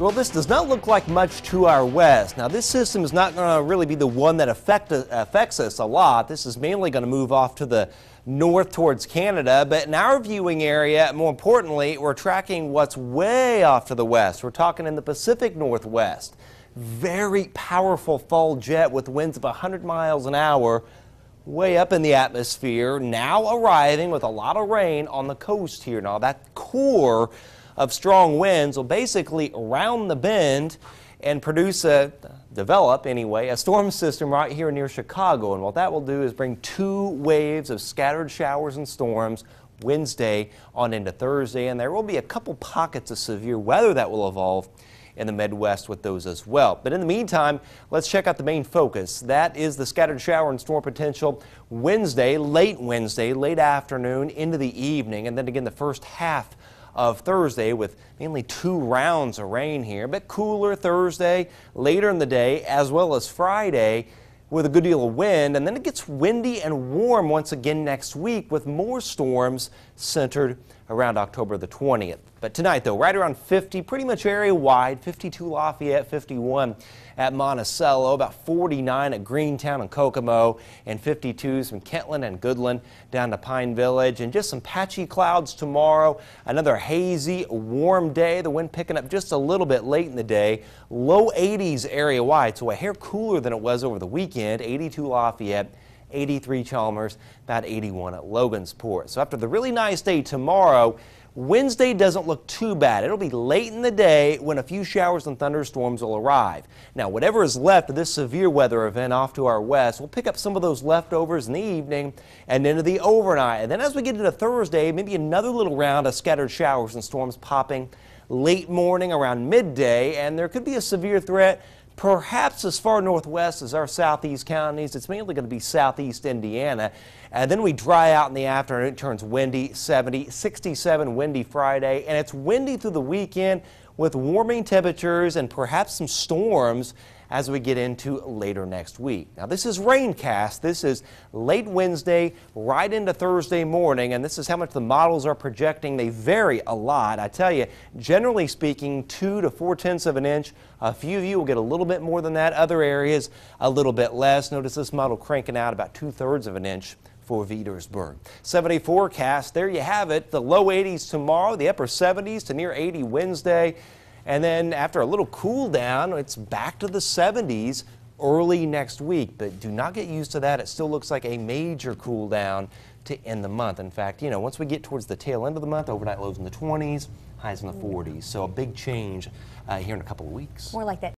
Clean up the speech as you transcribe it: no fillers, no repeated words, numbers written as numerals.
Well, this does not look like much to our west. Now, this system is not going to really be the one that affects us a lot. This is mainly going to move off to the north towards Canada, but in our viewing area, more importantly, we're tracking what's way off to the west. We're talking in the Pacific Northwest. Very powerful fall jet with winds of 100 miles an hour way up in the atmosphere, now arriving with a lot of rain on the coast here. Now, that core of strong winds will basically round the bend and develop a storm system right here near Chicago. And what that will do is bring 2 waves of scattered showers and storms Wednesday on into Thursday. And there will be a couple pockets of severe weather that will evolve in the Midwest with those as well. But in the meantime, let's check out the main focus. That is the scattered shower and storm potential Wednesday, late afternoon into the evening, and then again the first half of Thursday with mainly 2 rounds of rain here. A bit cooler Thursday, later in the day, as well as Friday with a good deal of wind. And then it gets windy and warm once again next week with more storms centered around October the 20th. But tonight, though, right around 50, pretty much area-wide, 52 Lafayette, 51 at Monticello, about 49 at Greentown and Kokomo, and 52s from Kentland and Goodland down to Pine Village. And just some patchy clouds tomorrow. Another hazy, warm day. The wind picking up just a little bit late in the day. Low 80s area-wide, so a hair cooler than it was over the weekend. 82 Lafayette, 83 Chalmers, about 81 at Logansport. So after the really nice day tomorrow, Wednesday doesn't look too bad. It'll be late in the day when a few showers and thunderstorms will arrive. Now, whatever is left of this severe weather event off to our west, we'll pick up some of those leftovers in the evening and into the overnight. And then as we get into Thursday, maybe another little round of scattered showers and storms popping late morning around midday, and there could be a severe threat perhaps as far northwest as our southeast counties. It's mainly going to be southeast Indiana. And then we dry out in the afternoon. It turns windy, 70, 67 windy Friday. And it's windy through the weekend with warming temperatures and perhaps some storms as we get into later next week. Now, this is Raincast. This is late Wednesday right into Thursday morning, and this is how much the models are projecting. They vary a lot. I tell you, generally speaking, 2 to 4/10 of an inch. A few of you will get a little bit more than that. Other areas, a little bit less. Notice this model cranking out about 2/3 of an inch for Petersburg. 7-day forecast, there you have it. The low 80s tomorrow, the upper 70s to near 80 Wednesday. And then after a little cool down, it's back to the 70s early next week. But do not get used to that. It still looks like a major cool down to end the month. In fact, once we get towards the tail end of the month, overnight lows in the 20s, highs in the 40s. So a big change here in a couple of weeks. More like that.